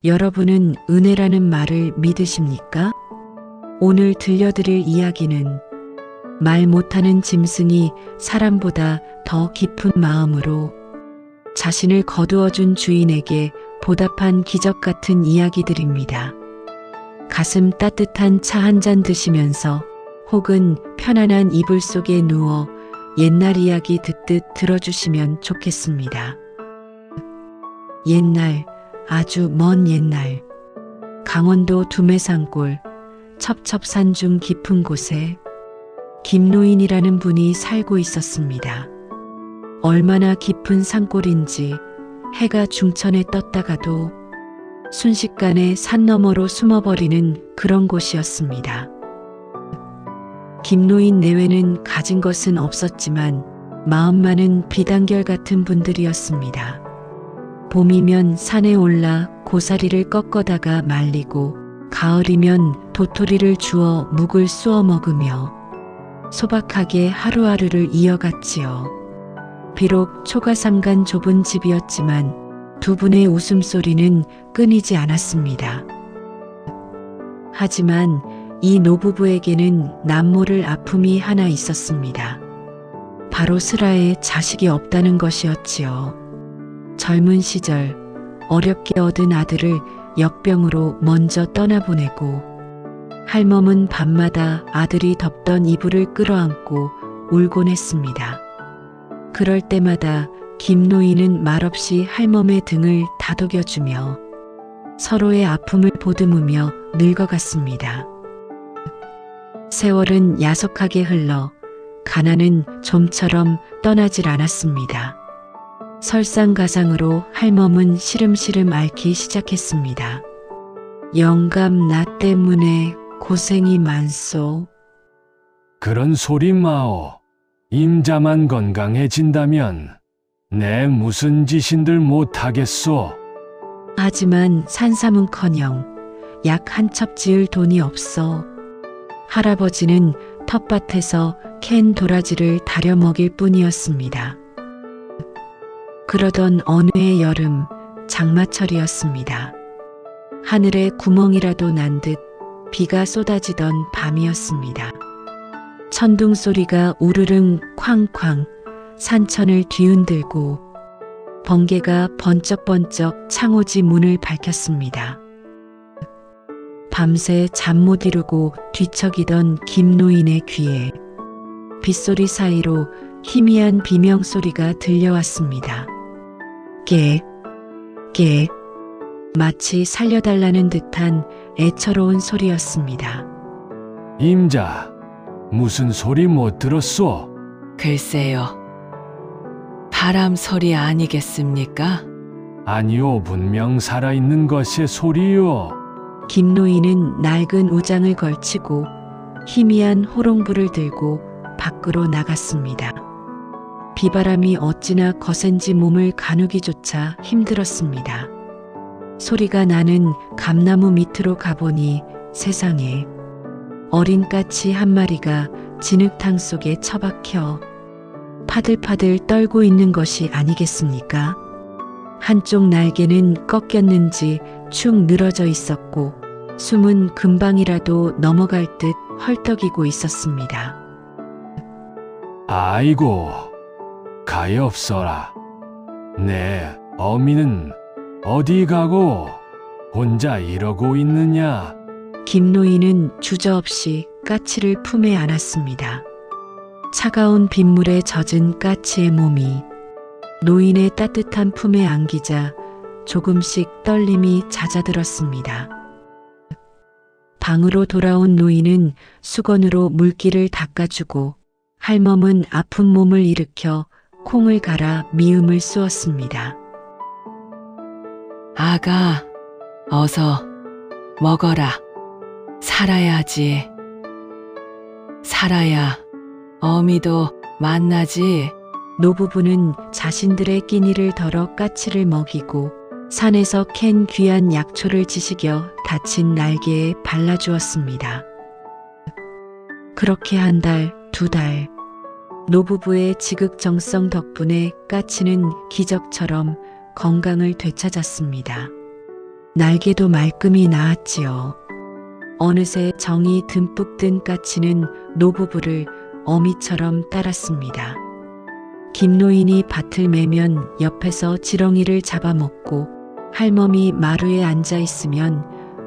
여러분은 은혜라는 말을 믿으십니까? 오늘 들려드릴 이야기는 말 못하는 짐승이 사람보다 더 깊은 마음으로 자신을 거두어준 주인에게 보답한 기적 같은 이야기들입니다. 가슴 따뜻한 차 한 잔 드시면서 혹은 편안한 이불 속에 누워 옛날 이야기 듣듯 들어주시면 좋겠습니다. 옛날, 아주 먼 옛날, 강원도 두매산골 첩첩산중 깊은 곳에 김노인이라는 분이 살고 있었습니다. 얼마나 깊은 산골인지 해가 중천에 떴다가도 순식간에 산 너머로 숨어버리는 그런 곳이었습니다. 김노인 내외는 가진 것은 없었지만 마음만은 비단결 같은 분들이었습니다. 봄이면 산에 올라 고사리를 꺾어다가 말리고 가을이면 도토리를 주워 묵을 쑤어 먹으며 소박하게 하루하루를 이어갔지요. 비록 초가삼간 좁은 집이었지만 두 분의 웃음소리는 끊이지 않았습니다. 하지만 이 노부부에게는 남모를 아픔이 하나 있었습니다. 바로 슬아에 자식이 없다는 것이었지요. 젊은 시절 어렵게 얻은 아들을 역병으로 먼저 떠나보내고 할멈은 밤마다 아들이 덮던 이불을 끌어안고 울곤 했습니다. 그럴 때마다 김노인은 말없이 할멈의 등을 다독여주며 서로의 아픔을 보듬으며 늙어갔습니다. 세월은 야속하게 흘러 가난은 좀처럼 떠나질 않았습니다. 설상가상으로 할멈은 시름시름 앓기 시작했습니다. 영감 나 때문에 고생이 많소. 그런 소리 마오. 임자만 건강해진다면 내 무슨 짓인들 못하겠소. 하지만 산삼은커녕 약 한 첩 지을 돈이 없어 할아버지는 텃밭에서 캔 도라지를 다려 먹일 뿐이었습니다. 그러던 어느 해 여름 장마철이었습니다. 하늘에 구멍이라도 난 듯 비가 쏟아지던 밤이었습니다. 천둥 소리가 우르릉 쾅쾅 산천을 뒤흔들고 번개가 번쩍번쩍 창호지 문을 밝혔습니다. 밤새 잠 못 이루고 뒤척이던 김노인의 귀에 빗소리 사이로 희미한 비명소리가 들려왔습니다. 깨, 깨, 마치 살려달라는 듯한 애처로운 소리였습니다. 임자, 무슨 소리 못 들었소? 글쎄요. 바람 소리 아니겠습니까? 아니요, 분명 살아있는 것의 소리요. 김노인은 낡은 우장을 걸치고 희미한 호롱불을 들고 밖으로 나갔습니다. 비바람이 어찌나 거센지 몸을 가누기조차 힘들었습니다. 소리가 나는 감나무 밑으로 가보니 세상에 어린 까치 한 마리가 진흙탕 속에 처박혀 파들파들 떨고 있는 것이 아니겠습니까? 한쪽 날개는 꺾였는지 축 늘어져 있었고 숨은 금방이라도 넘어갈 듯 헐떡이고 있었습니다. 아이고, 가엾어라. 내 어미는 어디 가고 혼자 이러고 있느냐? 김노인은 주저없이 까치를 품에 안았습니다. 차가운 빗물에 젖은 까치의 몸이 노인의 따뜻한 품에 안기자 조금씩 떨림이 잦아들었습니다. 방으로 돌아온 노인은 수건으로 물기를 닦아주고 할멈은 아픈 몸을 일으켜 콩을 갈아 미음을 쑤었습니다. 아가, 어서 먹어라. 살아야지. 살아야 어미도 만나지. 노부부는 자신들의 끼니를 덜어 까치를 먹이고 산에서 캔 귀한 약초를 지식여 다친 날개에 발라주었습니다. 그렇게 한 달, 두 달, 노부부의 지극정성 덕분에 까치는 기적처럼 건강을 되찾았습니다. 날개도 말끔히 나았지요. 어느새 정이 듬뿍 든 까치는 노부부를 어미처럼 따랐습니다. 김노인이 밭을 매면 옆에서 지렁이를 잡아먹고 할멈이 마루에 앉아 있으면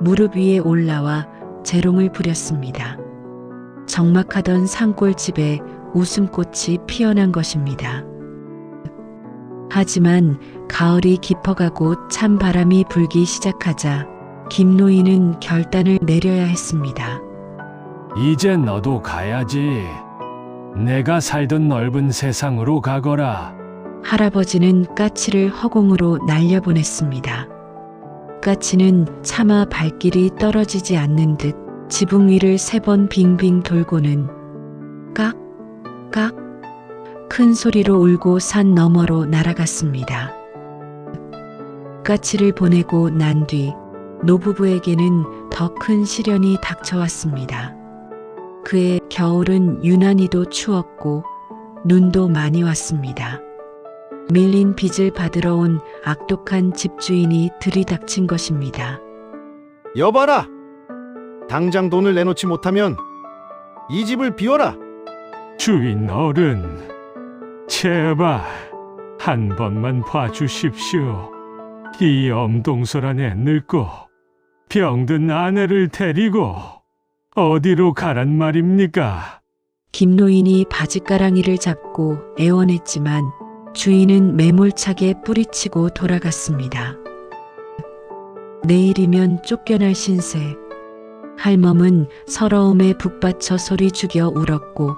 무릎 위에 올라와 재롱을 부렸습니다. 적막하던 산골집에 웃음꽃이 피어난 것입니다. 하지만 가을이 깊어가고 찬 바람이 불기 시작하자 김노인은 결단을 내려야 했습니다. 이제 너도 가야지. 내가 살던 넓은 세상으로 가거라. 할아버지는 까치를 허공으로 날려보냈습니다. 까치는 차마 발길이 떨어지지 않는 듯 지붕 위를 3번 빙빙 돌고는 깍, 깍, 큰 소리로 울고 산 너머로 날아갔습니다. 까치를 보내고 난 뒤 노부부에게는 더 큰 시련이 닥쳐왔습니다. 그의 겨울은 유난히도 추웠고 눈도 많이 왔습니다. 밀린 빚을 받으러 온 악독한 집주인이 들이닥친 것입니다. 여봐라! 당장 돈을 내놓지 못하면 이 집을 비워라! 주인 어른, 제발 한 번만 봐주십시오. 이 엄동설한에 늙고 병든 아내를 데리고 어디로 가란 말입니까? 김노인이 바짓가랑이를 잡고 애원했지만 주인은 매몰차게 뿌리치고 돌아갔습니다. 내일이면 쫓겨날 신세. 할멈은 서러움에 북받쳐 소리 죽여 울었고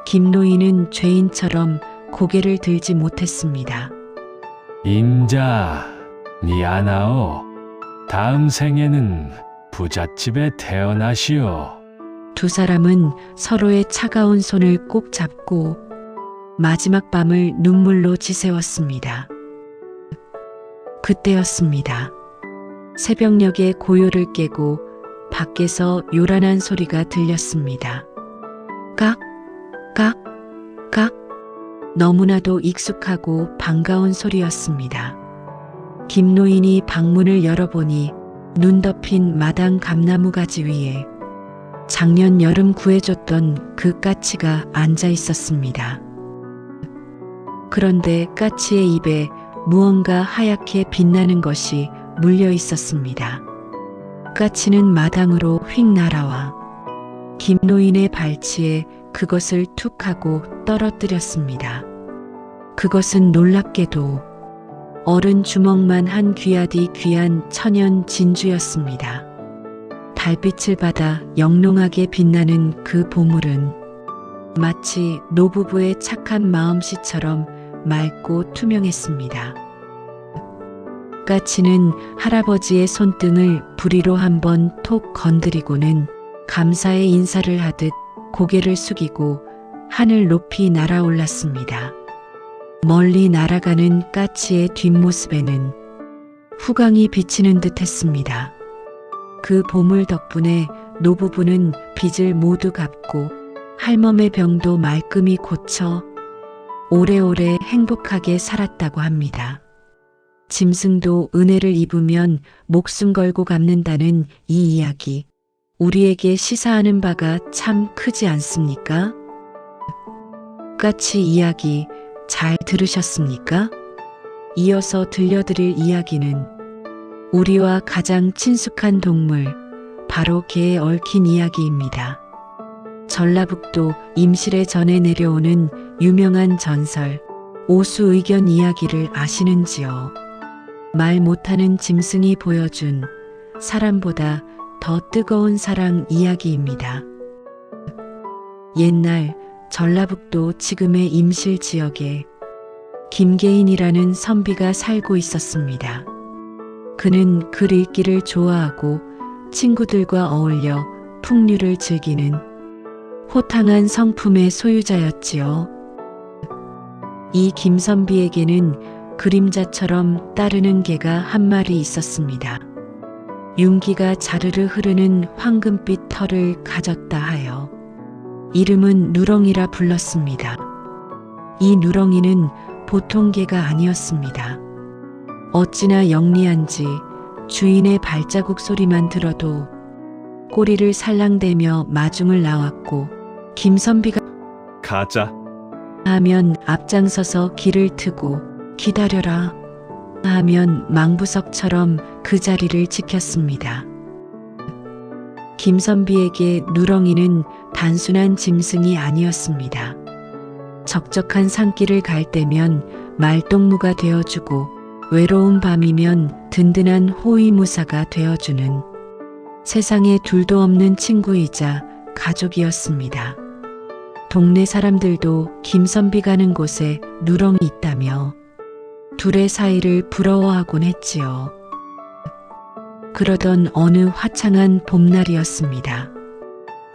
김노인은 죄인처럼 고개를 들지 못했습니다. 임자, 미안하오. 다음 생에는 부잣집에 태어나시오. 두 사람은 서로의 차가운 손을 꼭 잡고 마지막 밤을 눈물로 지새웠습니다. 그때였습니다. 새벽녘의 고요를 깨고 밖에서 요란한 소리가 들렸습니다. 깍, 깍, 깍. 너무나도 익숙하고 반가운 소리였습니다. 김노인이 방문을 열어보니 눈 덮인 마당 감나무 가지 위에 작년 여름 구해줬던 그 까치가 앉아 있었습니다. 그런데 까치의 입에 무언가 하얗게 빛나는 것이 물려 있었습니다. 까치는 마당으로 휙 날아와 김노인의 발치에 그것을 툭 하고 떨어뜨렸습니다. 그것은 놀랍게도 어른 주먹만 한 귀하디 귀한 천연 진주였습니다. 달빛을 받아 영롱하게 빛나는 그 보물은 마치 노부부의 착한 마음씨처럼 맑고 투명했습니다. 까치는 할아버지의 손등을 부리로 한번 톡 건드리고는 감사의 인사를 하듯 고개를 숙이고 하늘 높이 날아올랐습니다. 멀리 날아가는 까치의 뒷모습에는 후광이 비치는 듯 했습니다. 그 보물 덕분에 노부부는 빚을 모두 갚고 할멈의 병도 말끔히 고쳐 오래오래 행복하게 살았다고 합니다. 짐승도 은혜를 입으면 목숨 걸고 갚는다는 이 이야기, 우리에게 시사하는 바가 참 크지 않습니까? 까치 이야기 잘 들으셨습니까? 이어서 들려드릴 이야기는 우리와 가장 친숙한 동물, 바로 개에 얽힌 이야기입니다. 전라북도 임실에 전해 내려오는 유명한 전설, 오수의견 이야기를 아시는지요? 말 못하는 짐승이 보여준 사람보다 더 뜨거운 사랑 이야기입니다. 옛날 전라북도 지금의 임실 지역에 김계인이라는 선비가 살고 있었습니다. 그는 글 읽기를 좋아하고 친구들과 어울려 풍류를 즐기는 호탕한 성품의 소유자였지요. 이 김선비에게는 그림자처럼 따르는 개가 한 마리 있었습니다. 윤기가 자르르 흐르는 황금빛 털을 가졌다 하여 이름은 누렁이라 불렀습니다. 이 누렁이는 보통 개가 아니었습니다. 어찌나 영리한지 주인의 발자국 소리만 들어도 꼬리를 살랑대며 마중을 나왔고 김선비가 가자. 하면 앞장서서 길을 트고 기다려라 하면 망부석처럼 그 자리를 지켰습니다. 김선비에게 누렁이는 단순한 짐승이 아니었습니다. 적적한 산길을 갈 때면 말동무가 되어주고 외로운 밤이면 든든한 호위무사가 되어주는 세상에 둘도 없는 친구이자 가족이었습니다. 동네 사람들도 김선비 가는 곳에 누렁이 있다며 둘의 사이를 부러워하곤 했지요. 그러던 어느 화창한 봄날이었습니다.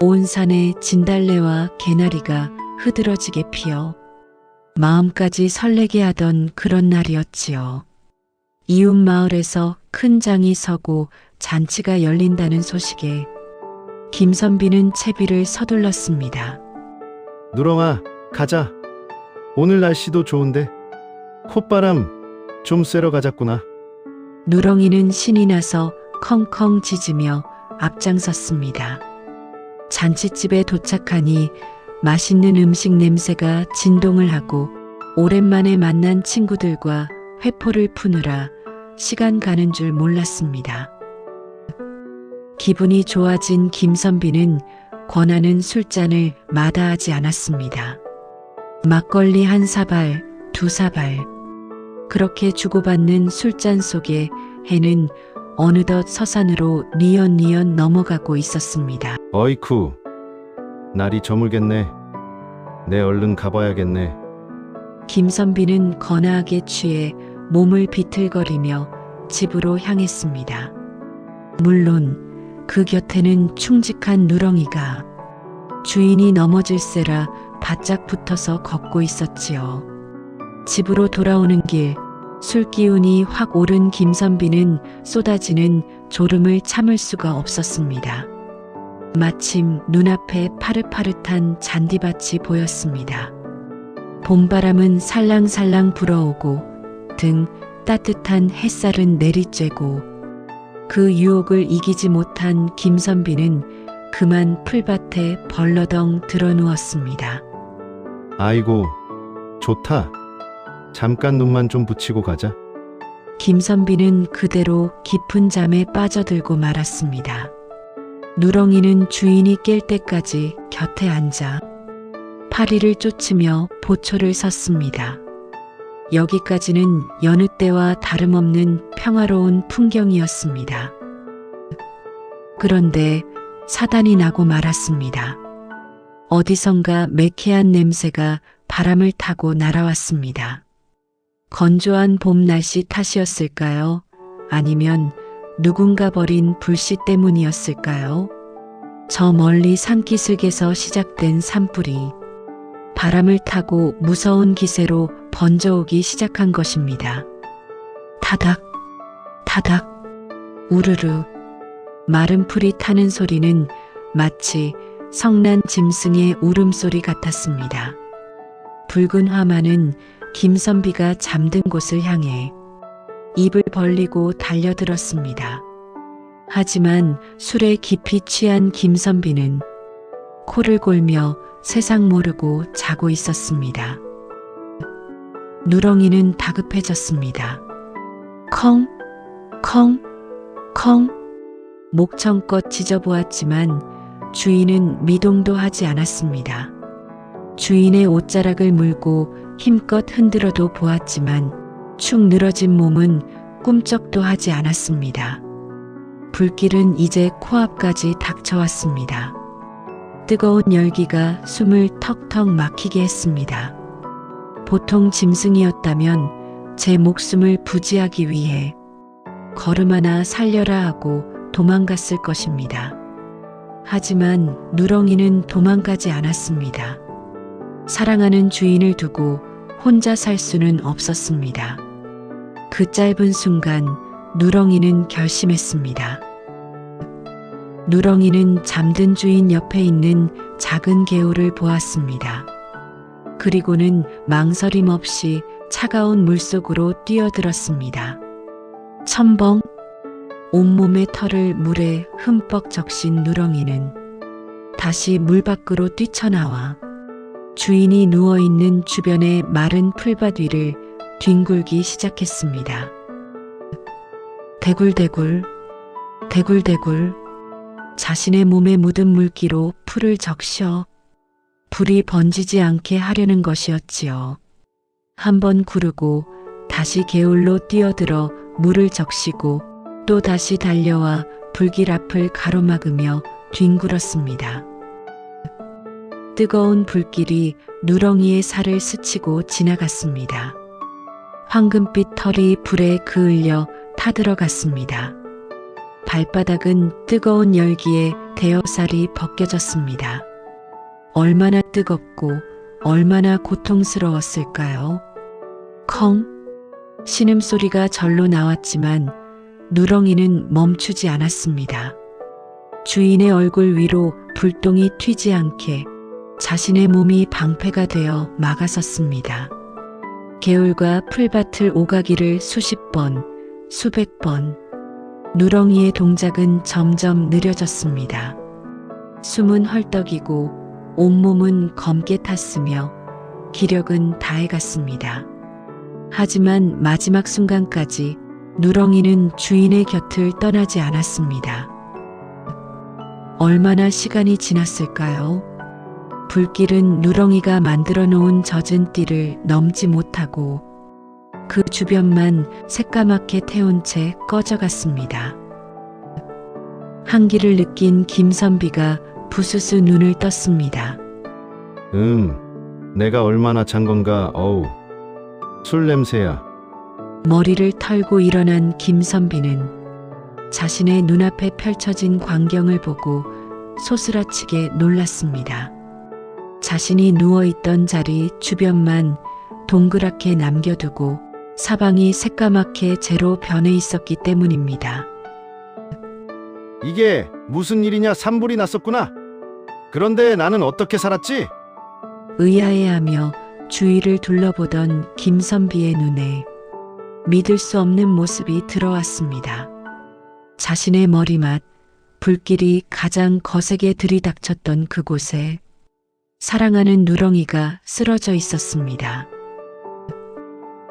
온 산에 진달래와 개나리가 흐드러지게 피어 마음까지 설레게 하던 그런 날이었지요. 이웃 마을에서 큰 장이 서고 잔치가 열린다는 소식에 김선비는 채비를 서둘렀습니다. 누렁아, 가자. 오늘 날씨도 좋은데 콧바람 좀 쐬러 가자꾸나. 누렁이는 신이 나서 컹컹 짖으며 앞장섰습니다. 잔치집에 도착하니 맛있는 음식 냄새가 진동을 하고 오랜만에 만난 친구들과 회포를 푸느라 시간 가는 줄 몰랐습니다. 기분이 좋아진 김선비는 권하는 술잔을 마다하지 않았습니다. 막걸리 한 사발, 두 사발. 그렇게 주고받는 술잔 속에 해는 어느덧 서산으로 니연니연 넘어가고 있었습니다. 어이쿠, 날이 저물겠네. 내 얼른 가봐야겠네. 김선비는 거나하게 취해 몸을 비틀거리며 집으로 향했습니다. 물론 그 곁에는 충직한 누렁이가 주인이 넘어질세라 바짝 붙어서 걷고 있었지요. 집으로 돌아오는 길, 술기운이 확 오른 김선비는 쏟아지는 졸음을 참을 수가 없었습니다. 마침 눈앞에 파릇파릇한 잔디밭이 보였습니다. 봄바람은 살랑살랑 불어오고 등 따뜻한 햇살은 내리쬐고 그 유혹을 이기지 못한 김선비는 그만 풀밭에 벌러덩 드러누웠습니다. 아이고, 좋다. 잠깐 눈만 좀 붙이고 가자. 김선비는 그대로 깊은 잠에 빠져들고 말았습니다. 누렁이는 주인이 깰 때까지 곁에 앉아 파리를 쫓으며 보초를 섰습니다. 여기까지는 여느 때와 다름없는 평화로운 풍경이었습니다. 그런데 사단이 나고 말았습니다. 어디선가 매캐한 냄새가 바람을 타고 날아왔습니다. 건조한 봄 날씨 탓이었을까요? 아니면 누군가 버린 불씨 때문이었을까요? 저 멀리 산기슭에서 시작된 산불이 바람을 타고 무서운 기세로 번져오기 시작한 것입니다. 타닥, 타닥, 우르르. 마른 풀이 타는 소리는 마치 성난 짐승의 울음소리 같았습니다. 붉은 화마는 김선비가 잠든 곳을 향해 입을 벌리고 달려들었습니다. 하지만 술에 깊이 취한 김선비는 코를 골며 세상 모르고 자고 있었습니다. 누렁이는 다급해졌습니다. 컹, 컹, 컹. 목청껏 짖어보았지만 주인은 미동도 하지 않았습니다. 주인의 옷자락을 물고 힘껏 흔들어도 보았지만 축 늘어진 몸은 꿈쩍도 하지 않았습니다. 불길은 이제 코앞까지 닥쳐왔습니다. 뜨거운 열기가 숨을 턱턱 막히게 했습니다. 보통 짐승이었다면 제 목숨을 부지하기 위해 걸음 하나 살려라 하고 도망갔을 것입니다. 하지만 누렁이는 도망가지 않았습니다. 사랑하는 주인을 두고 혼자 살 수는 없었습니다. 그 짧은 순간 누렁이는 결심했습니다. 누렁이는 잠든 주인 옆에 있는 작은 개울을 보았습니다. 그리고는 망설임 없이 차가운 물속으로 뛰어들었습니다. 첨벙, 온몸의 털을 물에 흠뻑 적신 누렁이는 다시 물 밖으로 뛰쳐나와 주인이 누워있는 주변의 마른 풀밭 위를 뒹굴기 시작했습니다. 대굴대굴, 대굴대굴, 자신의 몸에 묻은 물기로 풀을 적셔 불이 번지지 않게 하려는 것이었지요. 한번 구르고 다시 개울로 뛰어들어 물을 적시고 또 다시 달려와 불길 앞을 가로막으며 뒹굴었습니다. 뜨거운 불길이 누렁이의 살을 스치고 지나갔습니다. 황금빛 털이 불에 그을려 타들어갔습니다. 발바닥은 뜨거운 열기에 대여살이 벗겨졌습니다. 얼마나 뜨겁고 얼마나 고통스러웠을까요? 컹! 신음소리가 절로 나왔지만 누렁이는 멈추지 않았습니다. 주인의 얼굴 위로 불똥이 튀지 않게 자신의 몸이 방패가 되어 막아섰습니다. 개울과 풀밭을 오가기를 수십 번, 수백 번. 누렁이의 동작은 점점 느려졌습니다. 숨은 헐떡이고 온몸은 검게 탔으며 기력은 다해갔습니다. 하지만 마지막 순간까지 누렁이는 주인의 곁을 떠나지 않았습니다. 얼마나 시간이 지났을까요? 불길은 누렁이가 만들어 놓은 젖은 띠를 넘지 못하고 그 주변만 새까맣게 태운 채 꺼져갔습니다. 한기를 느낀 김선비가 부스스 눈을 떴습니다. 내가 얼마나 잔 건가. 어우, 술 냄새야. 머리를 털고 일어난 김선비는 자신의 눈앞에 펼쳐진 광경을 보고 소스라치게 놀랐습니다. 자신이 누워있던 자리 주변만 동그랗게 남겨두고 사방이 새까맣게 재로 변해 있었기 때문입니다. 이게 무슨 일이냐. 산불이 났었구나. 그런데 나는 어떻게 살았지? 의아해하며 주위를 둘러보던 김선비의 눈에 믿을 수 없는 모습이 들어왔습니다. 자신의 머리맡 불길이 가장 거세게 들이닥쳤던 그곳에 사랑하는 누렁이가 쓰러져 있었습니다.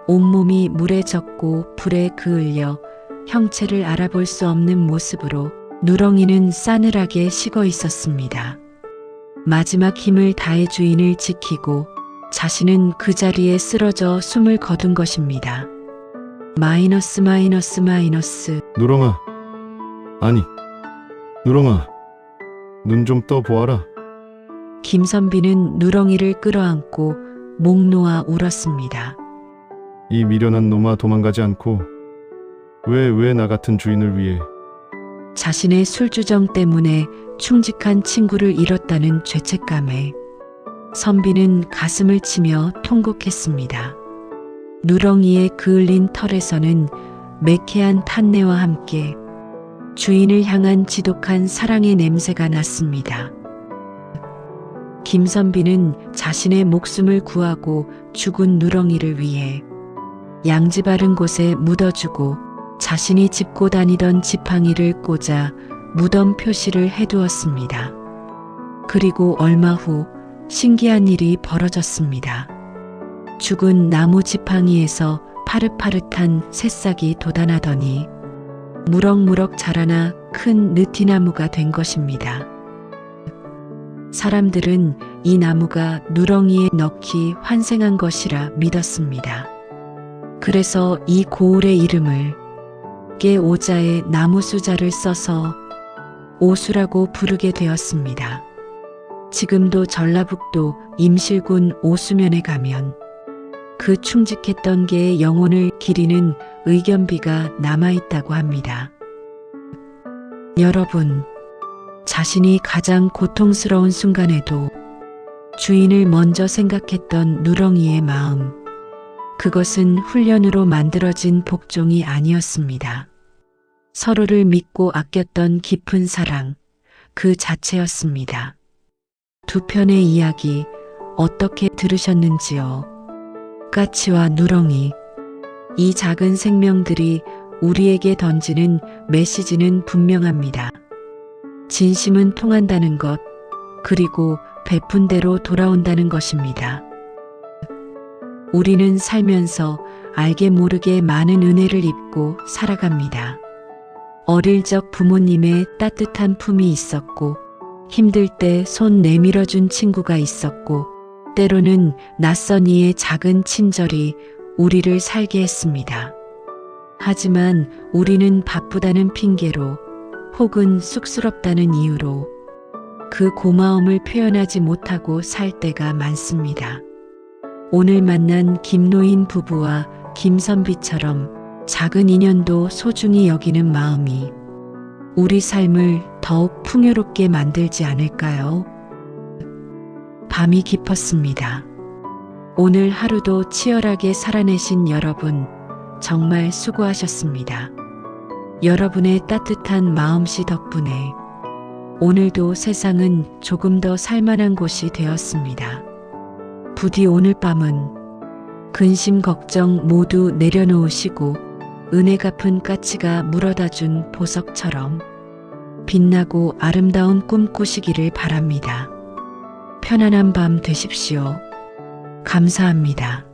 온몸이 물에 젖고 불에 그을려 형체를 알아볼 수 없는 모습으로 누렁이는 싸늘하게 식어 있었습니다. 마지막 힘을 다해 주인을 지키고 자신은 그 자리에 쓰러져 숨을 거둔 것입니다. 마이너스. 누렁아. 아니, 누렁아. 눈 좀 떠 보아라. 김선비는 누렁이를 끌어안고 목 놓아 울었습니다. 이 미련한 놈아, 도망가지 않고 왜 나 같은 주인을 위해. 자신의 술주정 때문에 충직한 친구를 잃었다는 죄책감에 선비는 가슴을 치며 통곡했습니다. 누렁이의 그을린 털에서는 매캐한 탄내와 함께 주인을 향한 지독한 사랑의 냄새가 났습니다. 김선비는 자신의 목숨을 구하고 죽은 누렁이를 위해 양지 바른 곳에 묻어주고 자신이 짚고 다니던 지팡이를 꽂아 무덤 표시를 해두었습니다. 그리고 얼마 후 신기한 일이 벌어졌습니다. 죽은 나무 지팡이에서 파릇파릇한 새싹이 돋아나더니 무럭무럭 자라나 큰 느티나무가 된 것입니다. 사람들은 이 나무가 누렁이의 넋이 환생한 것이라 믿었습니다. 그래서 이 고을의 이름을 깨오자의 나무수자를 써서 오수라고 부르게 되었습니다. 지금도 전라북도 임실군 오수면에 가면 그 충직했던 개의 영혼을 기리는 의견비가 남아있다고 합니다. 여러분, 자신이 가장 고통스러운 순간에도 주인을 먼저 생각했던 누렁이의 마음, 그것은 훈련으로 만들어진 복종이 아니었습니다. 서로를 믿고 아꼈던 깊은 사랑, 그 자체였습니다. 두 편의 이야기 어떻게 들으셨는지요? 까치와 누렁이, 이 작은 생명들이 우리에게 던지는 메시지는 분명합니다. 진심은 통한다는 것, 그리고 베푼 대로 돌아온다는 것입니다. 우리는 살면서 알게 모르게 많은 은혜를 입고 살아갑니다. 어릴 적 부모님의 따뜻한 품이 있었고, 힘들 때 손 내밀어준 친구가 있었고, 때로는 낯선 이의 작은 친절이 우리를 살게 했습니다. 하지만 우리는 바쁘다는 핑계로 혹은 쑥스럽다는 이유로 그 고마움을 표현하지 못하고 살 때가 많습니다. 오늘 만난 김노인 부부와 김선비처럼 작은 인연도 소중히 여기는 마음이 우리 삶을 더욱 풍요롭게 만들지 않을까요? 밤이 깊었습니다. 오늘 하루도 치열하게 살아내신 여러분, 정말 수고하셨습니다. 여러분의 따뜻한 마음씨 덕분에 오늘도 세상은 조금 더 살만한 곳이 되었습니다. 부디 오늘 밤은 근심 걱정 모두 내려놓으시고 은혜 갚은 까치가 물어다준 보석처럼 빛나고 아름다운 꿈 꾸시기를 바랍니다. 편안한 밤 되십시오. 감사합니다.